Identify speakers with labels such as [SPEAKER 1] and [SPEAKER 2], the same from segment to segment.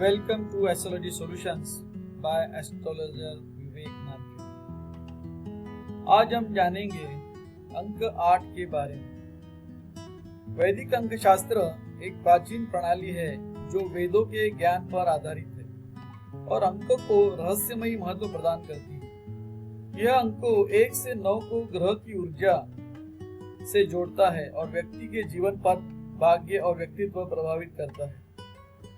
[SPEAKER 1] Welcome to Astrology Solutions by Astrologer विवेक नाथ। आज हम जानेंगे अंक 8 के बारे में। वैदिक अंक शास्त्र एक प्राचीन प्रणाली है जो वेदों के ज्ञान पर आधारित है और अंकों को रहस्यमयी महत्व प्रदान करती है। यह अंकों 1 से 9 को ग्रह की ऊर्जा से जोड़ता है और व्यक्ति के जीवन पथ, भाग्य और व्यक्तित्व प्रभावित करता है।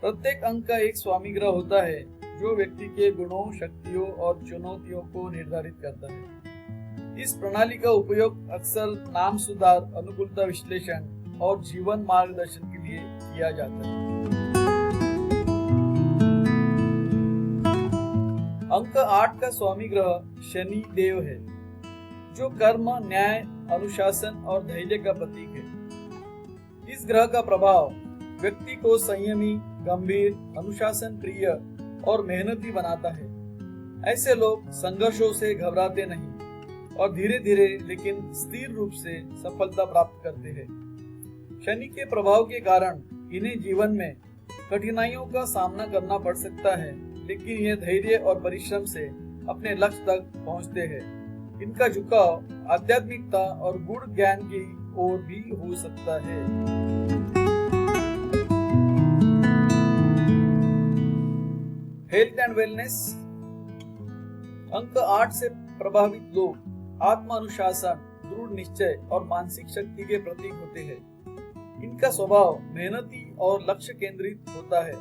[SPEAKER 1] प्रत्येक अंक का एक स्वामी ग्रह होता है जो व्यक्ति के गुणों, शक्तियों और चुनौतियों को निर्धारित करता है। इस प्रणाली का उपयोग अक्सर नाम सुधार, अनुकूलता विश्लेषण और जीवन मार्गदर्शन के लिए किया जाता है। अंक 8 का स्वामी ग्रह शनि देव है जो कर्म, न्याय, अनुशासन और धैर्य का प्रतीक है। इस ग्रह का प्रभाव व्यक्ति को संयमी, गंभीर, अनुशासन प्रिय और मेहनती बनाता है। ऐसे लोग संघर्षों से घबराते नहीं और धीरे धीरे लेकिन स्थिर रूप से सफलता प्राप्त करते हैं। शनि के प्रभाव के कारण इन्हें जीवन में कठिनाइयों का सामना करना पड़ सकता है, लेकिन ये धैर्य और परिश्रम से अपने लक्ष्य तक पहुंचते हैं। इनका झुकाव आध्यात्मिकता और गूढ़ ज्ञान की ओर भी हो सकता है। Health and wellness. अंक 8 से प्रभावित लोग आत्मानुशासन, दृढ़ निश्चय और मानसिक शक्ति के प्रतीक होते हैं। इनका स्वभाव मेहनती और लक्ष्य केंद्रित होता है,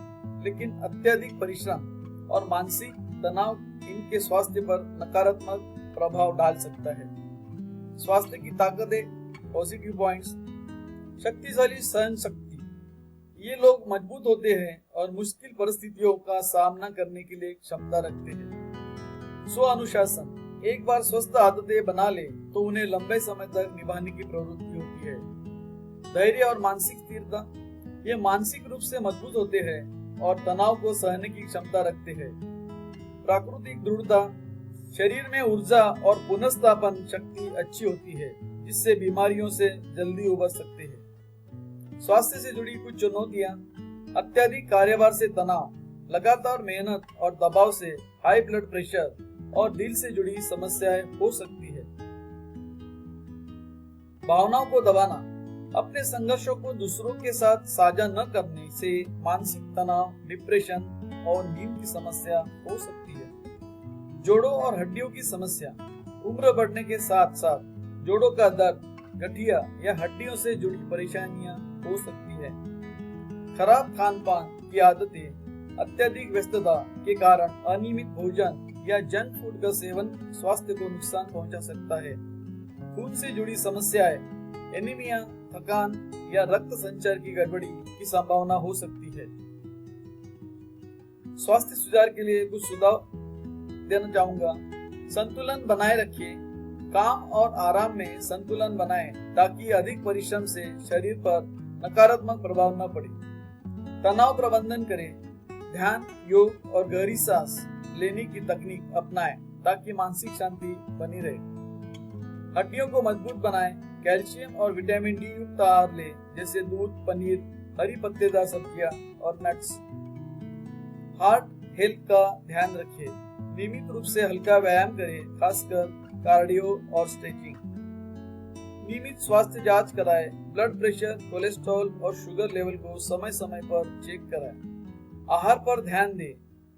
[SPEAKER 1] लेकिन अत्यधिक परिश्रम और मानसिक तनाव इनके स्वास्थ्य पर नकारात्मक प्रभाव डाल सकता है। स्वास्थ्य की ताकतें, पॉजिटिव पॉइंट्स। शक्तिशाली सहन शक्ति। ये लोग मजबूत होते हैं और मुश्किल परिस्थितियों का सामना करने के लिए क्षमता रखते हैं। स्व अनुशासन। एक बार स्वस्थ आदतें बना ले तो उन्हें लंबे समय तक निभाने की प्रवृत्ति होती है। धैर्य और मानसिक स्थिरता। ये मानसिक रूप से मजबूत होते हैं और तनाव को सहने की क्षमता रखते हैं। प्राकृतिक दृढ़ता। शरीर में ऊर्जा और पुनर्स्थापन शक्ति अच्छी होती है, जिससे बीमारियों से जल्दी उबर सकते हैं। स्वास्थ्य से जुड़ी कुछ चुनौतियां। अत्यधिक कार्यभार से तनाव, लगातार मेहनत और दबाव से हाई ब्लड प्रेशर और दिल से जुड़ी समस्याएं हो सकती है। भावनाओं को दबाना। अपने संघर्षों को दूसरों के साथ साझा न करने से मानसिक तनाव, डिप्रेशन और नींद की समस्या हो सकती है। जोड़ों और हड्डियों की समस्या। उम्र बढ़ने के साथ साथ जोड़ों का दर्द, गठिया या हड्डियों से जुड़ी परेशानियां हो सकती है। खराब खान पान की आदतें। अत्यधिक व्यस्तता के कारण अनियमित भोजन या जंक फूड का सेवन स्वास्थ्य को नुकसान पहुंचा सकता है। खून से जुड़ी समस्याएं, एनीमिया, थकान या रक्त संचार की गड़बड़ी की संभावना हो सकती है। स्वास्थ्य सुधार के लिए कुछ सुझाव देना चाहूंगा। संतुलन बनाए रखिए। काम और आराम में संतुलन बनाएं ताकि अधिक परिश्रम से शरीर पर नकारात्मक प्रभाव न पड़े। तनाव प्रबंधन करें। ध्यान, योग और गहरी सांस लेने की तकनीक अपनाएं ताकि मानसिक शांति बनी रहे। हड्डियों को मजबूत बनाएं। कैल्शियम और विटामिन डी युक्त आहार लें, जैसे दूध, पनीर, हरी पत्तेदार सब्जियां और नट्स। हार्ट हेल्थ का ध्यान रखें। नियमित रूप से हल्का व्यायाम करें, खासकर कार्डियो और स्ट्रेचिंग। नियमित स्वास्थ्य जांच कराएं। ब्लड प्रेशर, कोलेस्ट्रॉल और शुगर लेवल को समय समय पर चेक कराएं। आहार पर ध्यान दें।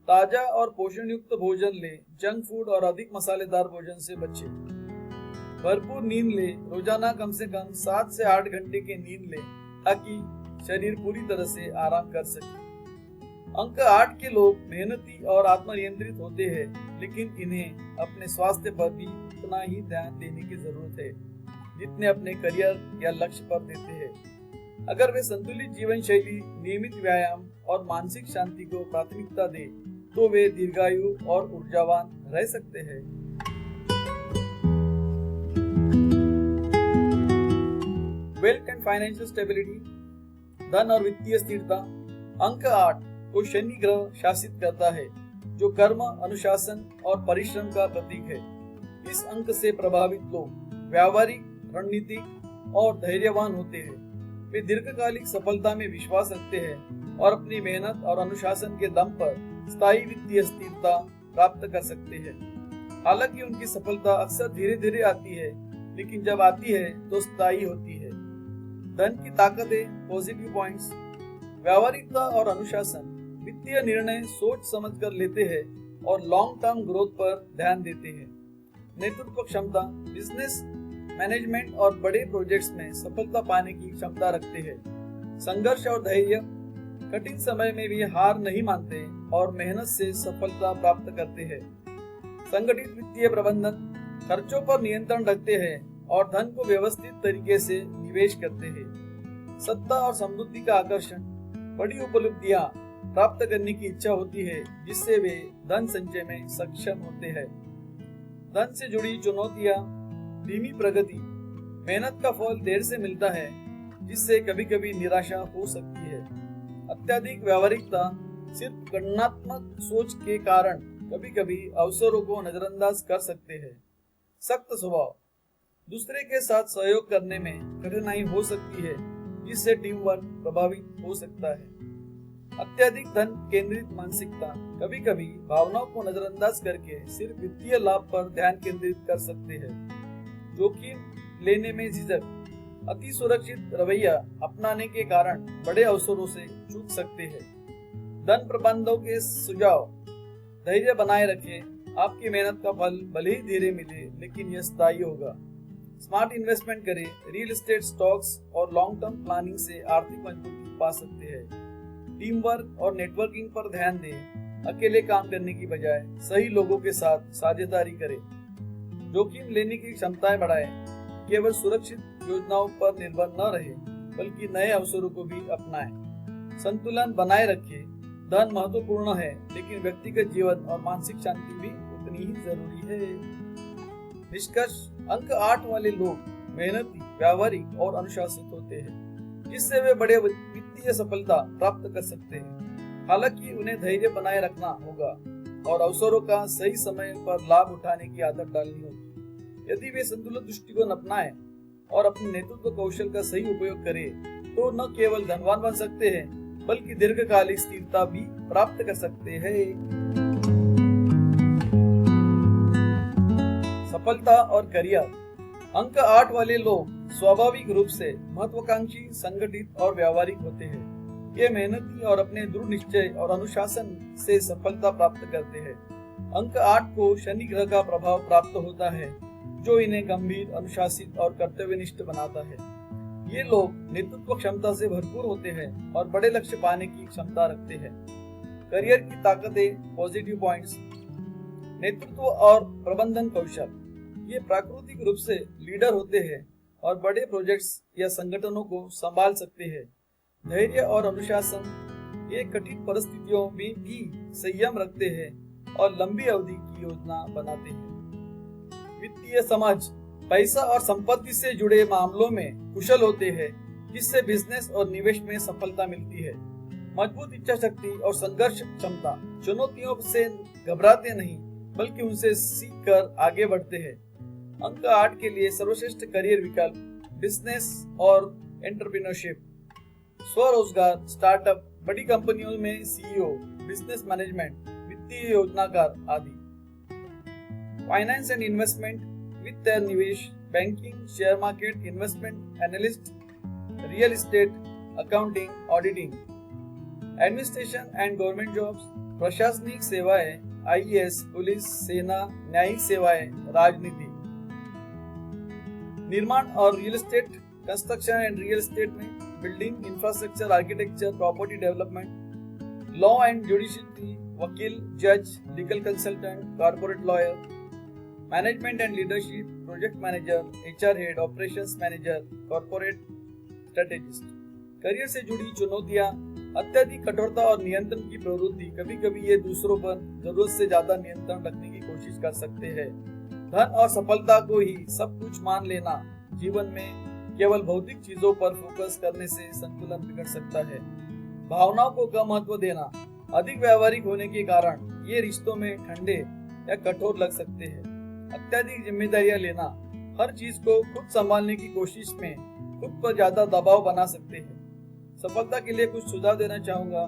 [SPEAKER 1] ताजा और पोषण युक्त भोजन लें। जंक फूड और अधिक मसालेदार भोजन से बचें। भरपूर नींद लें। रोजाना कम से कम 7 से 8 घंटे की नींद लें ताकि शरीर पूरी तरह से आराम कर सके। अंक 8 के लोग मेहनती और आत्मनियंत्रित होते हैं, लेकिन इन्हें अपने स्वास्थ्य पर भी उतना ही ध्यान देने की जरूरत है जितने अपने करियर या लक्ष्य पर देते हैं। अगर वे संतुलित जीवन शैली, नियमित व्यायाम और मानसिक शांति को प्राथमिकता दें, तो वे दीर्घायु और ऊर्जावान रह सकते हैं। Wealth and financial stability. धन और वित्तीय स्थिरता। अंक 8 को शनि ग्रह शासित करता है, जो कर्म, अनुशासन और परिश्रम का प्रतीक है। इस अंक से प्रभावित लोग व्यावहारिक, रणनीतिक और धैर्यवान होते हैं। वे दीर्घकालिक सफलता में विश्वास रखते हैं और अपनी मेहनत और अनुशासन के दम पर स्थायी वित्तीय स्थिरता प्राप्त कर सकते हैं। हालांकि उनकी सफलता अक्सर धीरे धीरे आती है, लेकिन जब आती है तो स्थायी होती है। धन की ताकतें, पॉजिटिव पॉइंट्स, व्यावहारिकता और अनुशासन। वित्तीय निर्णय सोच समझ कर लेते हैं और लॉन्ग टर्म ग्रोथ पर ध्यान देते हैं। नेतृत्व क्षमता, बिजनेस मैनेजमेंट और बड़े प्रोजेक्ट्स में सफलता पाने की क्षमता रखते हैं। संघर्ष और धैर्य, कठिन समय में भी हार नहीं मानते और मेहनत से सफलता प्राप्त करते हैं। संगठित वित्तीय प्रबंधन, खर्चों पर नियंत्रण रखते हैं और धन को व्यवस्थित तरीके से निवेश करते हैं। सत्ता और समृद्धि का आकर्षण, बड़ी उपलब्धियां प्राप्त करने की इच्छा होती है जिससे वे धन संचय में सक्षम होते हैं। धन से जुड़ी चुनौतियां, धीमी प्रगति, मेहनत का फल देर से मिलता है जिससे कभी कभी निराशा हो सकती है। अत्यधिक व्यावहारिकता, सिर्फ गणनात्मक सोच के कारण कभी कभी अवसरों को नजरअंदाज कर सकते हैं। सख्त स्वभाव, दूसरे के साथ सहयोग करने में कठिनाई हो सकती है जिससे टीम वर्क प्रभावित हो सकता है। अत्यधिक धन केंद्रित मानसिकता, कभी कभी भावनाओं को नजरअंदाज करके सिर्फ वित्तीय लाभ पर ध्यान केंद्रित कर सकते हैं। जोखिम लेने में झिझक, अति सुरक्षित रवैया अपनाने के कारण बड़े अवसरों से चूक सकते हैं। धन प्रबंधों के सुझाव, धैर्य बनाए रखें, आपकी मेहनत का फल भले ही धीरे मिले लेकिन यह स्थायी होगा। स्मार्ट इन्वेस्टमेंट करें, रियल एस्टेट, स्टॉक्स और लॉन्ग टर्म प्लानिंग से आर्थिक मजबूती पा सकते हैं। टीम वर्क और नेटवर्किंग पर ध्यान दें, अकेले काम करने की बजाय सही लोगों के साथ साझेदारी करें। जोखिम लेने की क्षमताएं बढ़ाएं, केवल सुरक्षित योजनाओं पर निर्भर न रहे बल्कि नए अवसरों को भी अपनाएं। संतुलन बनाए रखें, धन महत्वपूर्ण है लेकिन व्यक्तिगत जीवन और मानसिक शांति भी उतनी ही जरूरी है। निष्कर्ष, अंक 8 वाले लोग मेहनती, व्यावहारिक और अनुशासित होते हैं जिससे वे बड़े वित्तीय सफलता प्राप्त कर सकते हैं। हालांकि उन्हें धैर्य बनाए रखना होगा और अवसरों का सही समय पर लाभ उठाने की आदत डालनी होगी। यदि वे संतुलित दृष्टिकोण अपनाएं और अपने नेतृत्व कौशल का सही उपयोग करें तो न केवल धनवान बन सकते हैं बल्कि दीर्घकालिक स्थिरता भी प्राप्त कर सकते हैं। सफलता और करियर। अंक 8 वाले लोग स्वाभाविक रूप से महत्वाकांक्षी, संगठित और व्यावहारिक होते हैं। ये मेहनती और अपने दृढ़ निश्चय और अनुशासन से सफलता प्राप्त करते हैं। अंक 8 को शनि ग्रह का प्रभाव प्राप्त होता है जो इन्हें गंभीर, अनुशासित और कर्तव्यनिष्ठ बनाता है। ये लोग नेतृत्व क्षमता से भरपूर होते हैं और बड़े लक्ष्य पाने की क्षमता रखते हैं। करियर की ताकतें, पॉजिटिव पॉइंट्स, नेतृत्व और प्रबंधन कौशल। ये प्राकृतिक रूप से लीडर होते हैं और बड़े प्रोजेक्ट्स या संगठनों को संभाल सकते हैं। धैर्य और अनुशासन, ये कठिन परिस्थितियों में भी संयम रखते हैं और लंबी अवधि की योजना बनाते हैं। वित्तीय समझ, पैसा और संपत्ति से जुड़े मामलों में कुशल होते हैं जिससे बिजनेस और निवेश में सफलता मिलती है। मजबूत इच्छा शक्ति और संघर्ष क्षमता, चुनौतियों से घबराते नहीं बल्कि उनसे सीख कर आगे बढ़ते हैं। अंक 8 के लिए सर्वश्रेष्ठ करियर विकल्प बिजनेस और एंटरप्रेन्योरशिप, स्वरोजगार, स्टार्टअप, बड़ी कंपनियों में सीईओ, बिजनेस मैनेजमेंट, वित्तीय योजनाकार आदि। फाइनेंस एंड इन्वेस्टमेंट, वित्त और निवेश, banking, share market, investment analyst, real estate, accounting, auditing, administration and government jobs, प्रशासनिक सेवाएं, आईएएस, पुलिस, सेना, न्यायिक सेवाएं, राजनीति। निर्माण और real estate, construction and real estate में building, infrastructure, architecture, property development, law and judiciary, वकील, जज, legal consultant, corporate lawyer, management and leadership, project manager, HR head, operations manager, corporate strategist. Career से जुड़ी चुनौतियां, अत्यधिक कठोरता और नियंत्रण की प्रवृत्ति। कभी कभी ये दूसरों पर जरूरत से ज्यादा नियंत्रण रखने की कोशिश कर सकते हैं। धन और सफलता को ही सब कुछ मान लेना, जीवन में केवल भौतिक चीजों पर फोकस करने से संतुलन बिगड़ सकता है। भावनाओं को कम महत्व देना, अधिक व्यावहारिक होने के कारण ये रिश्तों में ठंडे या कठोर लग सकते हैं। अत्यधिक जिम्मेदारियां लेना, हर चीज को खुद संभालने की कोशिश में खुद पर ज्यादा दबाव बना सकते हैं। सफलता के लिए कुछ सुझाव देना चाहूंगा।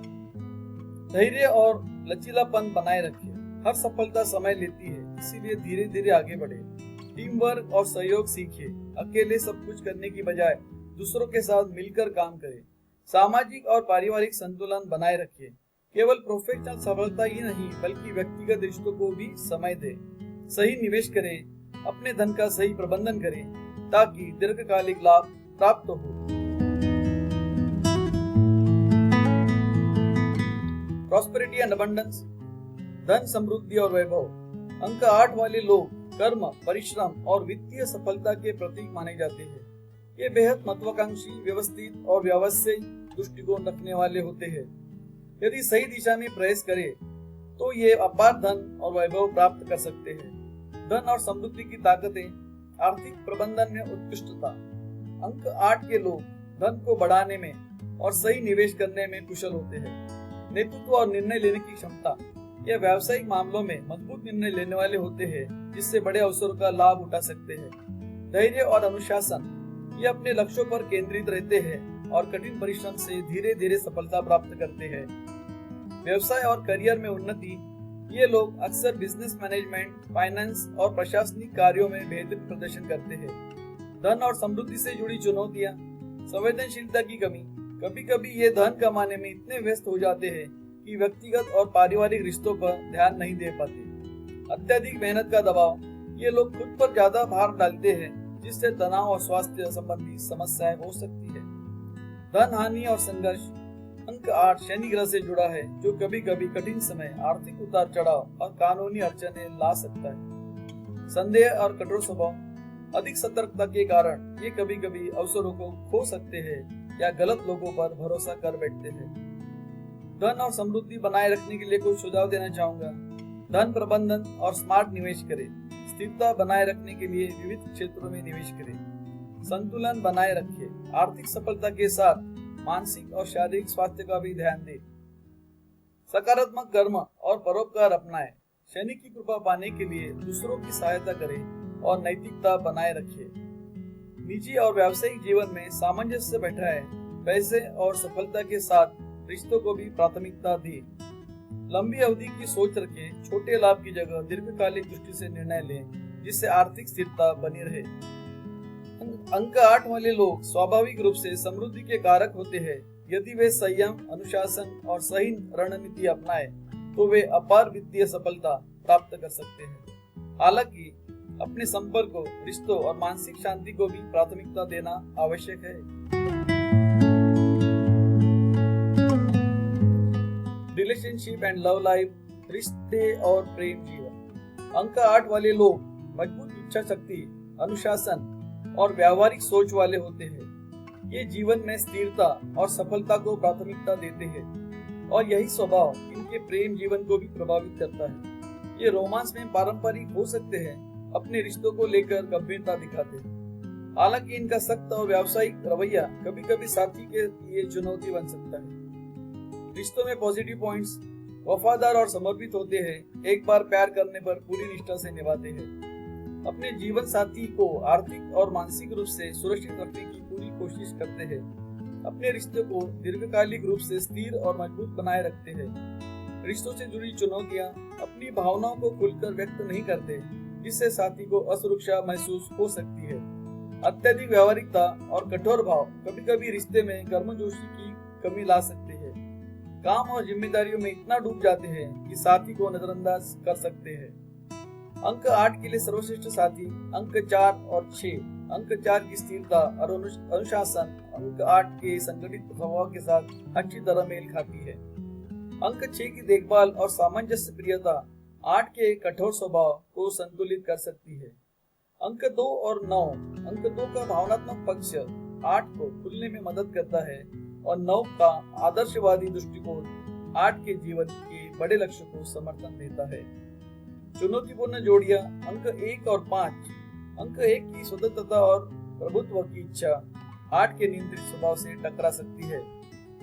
[SPEAKER 1] धैर्य और लचीलापन बनाए रखिए। हर सफलता समय लेती है, इसीलिए धीरे धीरे आगे बढ़े। टीम वर्क और सहयोग सीखिए। अकेले सब कुछ करने की बजाय दूसरों के साथ मिलकर काम करें। सामाजिक और पारिवारिक संतुलन बनाए रखिए। केवल प्रोफेशनल सफलता ही नहीं बल्कि व्यक्तिगत रिश्तों को भी समय दें। सही निवेश करें, अपने धन का सही प्रबंधन करें ताकि दीर्घकालिक लाभ प्राप्त हो। प्रॉस्पेरिटी एंड अबंडेंस, धन, समृद्धि और वैभव। अंक 8 वाले लोग कर्म, परिश्रम और वित्तीय सफलता के प्रतीक माने जाते हैं। ये बेहद महत्वाकांक्षी, व्यवस्थित और व्यावसायिक दृष्टिकोण रखने वाले होते हैं। यदि सही दिशा में प्रयास करें तो ये अपार धन और वैभव प्राप्त कर सकते हैं। धन और समृद्धि की ताकतें, आर्थिक प्रबंधन में उत्कृष्टता। अंक 8 के लोग धन को बढ़ाने में और सही निवेश करने में कुशल होते हैं। नेतृत्व और निर्णय लेने की क्षमता, ये व्यावसायिक मामलों में मजबूत निर्णय लेने वाले होते हैं जिससे बड़े अवसरों का लाभ उठा सकते हैं। धैर्य और अनुशासन, ये अपने लक्ष्यों पर केंद्रित रहते हैं और कठिन परिश्रम से धीरे धीरे सफलता प्राप्त करते हैं। व्यवसाय और करियर में उन्नति, ये लोग अक्सर बिजनेस मैनेजमेंट, फाइनेंस और प्रशासनिक कार्यों में बेहतर प्रदर्शन करते हैं। धन और समृद्धि से जुड़ी चुनौतियां, संवेदनशीलता की कमी, कभी कभी ये धन कमाने में इतने व्यस्त हो जाते हैं कि व्यक्तिगत और पारिवारिक रिश्तों पर ध्यान नहीं दे पाते। अत्यधिक मेहनत का दबाव, ये लोग खुद पर ज्यादा भार डालते हैं जिससे तनाव और स्वास्थ्य संबंधी समस्याएं हो सकती है। धन हानि और संघर्ष, अंक 8 शनि ग्रह से जुड़ा है जो कभी कभी कठिन समय, आर्थिक उतार चढ़ाव और कानूनी अड़चने ला सकता है। संदेह और कठोर स्वभाव, अधिक सतर्कता के कारण ये कभी कभी अवसरों को खो सकते हैं या गलत लोगों पर भरोसा कर बैठते हैं। धन और समृद्धि बनाए रखने के लिए कुछ सुझाव देना चाहूंगा। धन प्रबंधन और स्मार्ट निवेश करें। स्थिरता बनाए रखने के लिए विविध क्षेत्रों में निवेश करें। संतुलन बनाए रखिए। आर्थिक सफलता के साथ मानसिक और शारीरिक स्वास्थ्य का भी ध्यान दें। सकारात्मक कर्म और परोपकार अपनाएं। शनि की कृपा पाने के लिए दूसरों की सहायता करें और नैतिकता बनाए रखिए। निजी और व्यावसायिक जीवन में सामंजस्य बैठाएं। पैसे और सफलता के साथ रिश्तों को भी प्राथमिकता दें। लंबी अवधि की सोच रखें। छोटे लाभ की जगह दीर्घकालिक दृष्टि से निर्णय लें जिससे आर्थिक स्थिरता बनी रहे। अंक 8 वाले लोग स्वाभाविक रूप से समृद्धि के कारक होते हैं। यदि वे संयम, अनुशासन और सही रणनीति अपनाए तो वे अपार वित्तीय सफलता प्राप्त कर सकते हैं। हालांकि अपने संपर्कों, रिश्तों और मानसिक शांति को भी प्राथमिकता देना आवश्यक है। रिलेशनशिप एंड लव लाइफ, रिश्ते और प्रेम जीवन। अंक 8 वाले लोग मजबूत इच्छा शक्ति, अनुशासन और व्यावहारिक सोच वाले होते हैं। ये जीवन में स्थिरता और सफलता को प्राथमिकता देते हैं और यही स्वभाव इनके प्रेम जीवन को भी प्रभावित करता है। ये रोमांस में पारंपरिक हो सकते हैं, अपने रिश्तों को लेकर गंभीरता दिखाते हैं। हालांकि इनका सख्त और व्यावसायिक रवैया कभी कभी साथी के लिए चुनौती बन सकता है। रिश्तों में पॉजिटिव पॉइंट्स, वफादार और समर्पित होते हैं। एक बार प्यार करने पर पूरी निष्ठा से निभाते हैं। अपने जीवन साथी को आर्थिक और मानसिक रूप से सुरक्षित रखने की पूरी कोशिश करते हैं। अपने रिश्ते को दीर्घकालिक रूप से स्थिर और मजबूत बनाए रखते हैं। रिश्तों से जुड़ी चुनौतियां, अपनी भावनाओं को खुलकर व्यक्त नहीं करते जिससे साथी को असुरक्षा महसूस हो सकती है। अत्यधिक व्यावहारिकता और कठोर भाव कभी कभी रिश्ते में गर्मजोशी की कमी ला सकते हैं। काम और जिम्मेदारियों में इतना डूब जाते हैं कि साथी को नजरअंदाज कर सकते हैं। अंक 8 के लिए सर्वश्रेष्ठ साथी अंक 4 और 6। अंक 4 की स्थिरता और अनुशासन अंक 8 के संगठित स्वभाव के साथ अच्छी तरह मेल खाती है। अंक 6 की देखभाल और सामंजस्य प्रियता 8 के कठोर स्वभाव को संतुलित कर सकती है। अंक 2 और 9। अंक 2 का भावनात्मक पक्ष 8 को खुलने में मदद करता है और 9 का आदर्शवादी दृष्टिकोण 8 के जीवन के बड़े लक्ष्य को समर्थन देता है। चुनौतीपूर्ण जोड़ियां अंक 1 और 5। अंक 1 की स्वतंत्रता और प्रभुत्व की इच्छा 8 के नियंत्रित स्वभाव से टकरा सकती है।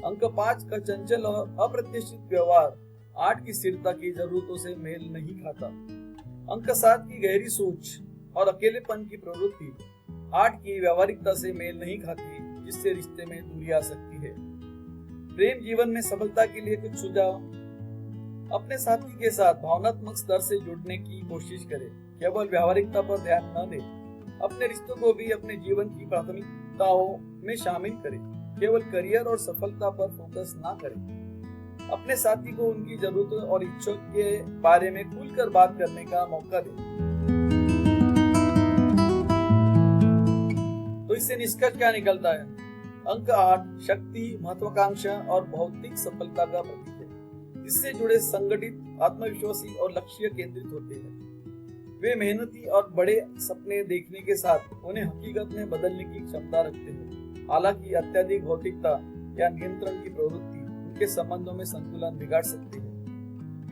[SPEAKER 1] अंक 5 का चंचल और अप्रत्याशित व्यवहार 8 की स्थिरता की जरूरतों से मेल नहीं खाता। अंक 7 की गहरी सोच और अकेलेपन की प्रवृत्ति 8 की व्यवहारिकता से मेल नहीं खाती, जिससे रिश्ते में दूरी आ सकती है। प्रेम जीवन में सफलता के लिए कुछ सुझाव। अपने साथी के साथ भावनात्मक स्तर से जुड़ने की कोशिश करें, केवल व्यवहारिकता पर ध्यान न दें। अपने रिश्तों को भी अपने जीवन की प्राथमिकताओं में शामिल करें, केवल करियर और सफलता पर फोकस ना करें। अपने साथी को उनकी जरूरतों और इच्छाओं के बारे में खुलकर बात करने का मौका दें। तो इससे निष्कर्ष क्या निकलता है? अंक 8 शक्ति, महत्वाकांक्षा और भौतिक सफलता का प्रतीक है। इससे जुड़े संगठित, आत्मविश्वासी और लक्ष्य केंद्रित होते हैं। वे मेहनती और बड़े सपने देखने के साथ उन्हें हकीकत में बदलने की क्षमता रखते हैं। हालांकि अत्यधिक भौतिकता या नियंत्रण की प्रवृत्ति उनके संबंधों में संतुलन बिगाड़ सकती है।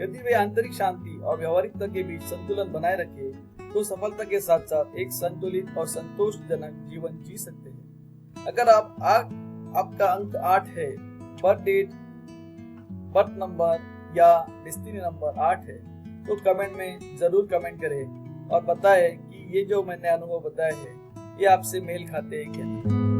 [SPEAKER 1] यदि वे आंतरिक शांति और व्यवहारिकता के बीच संतुलन बनाए रखे तो सफलता के साथ साथ एक संतुलित और संतोषजनक जीवन जी सकते हैं। अगर आपका अंक 8 है, बर्थ डेट, बर्थ नंबर या डेस्टिनी नंबर 8 है, तो कमेंट में जरूर कमेंट करें और बताएं कि ये जो मैंने अनुभव बताए हैं ये आपसे मेल खाते हैं क्या।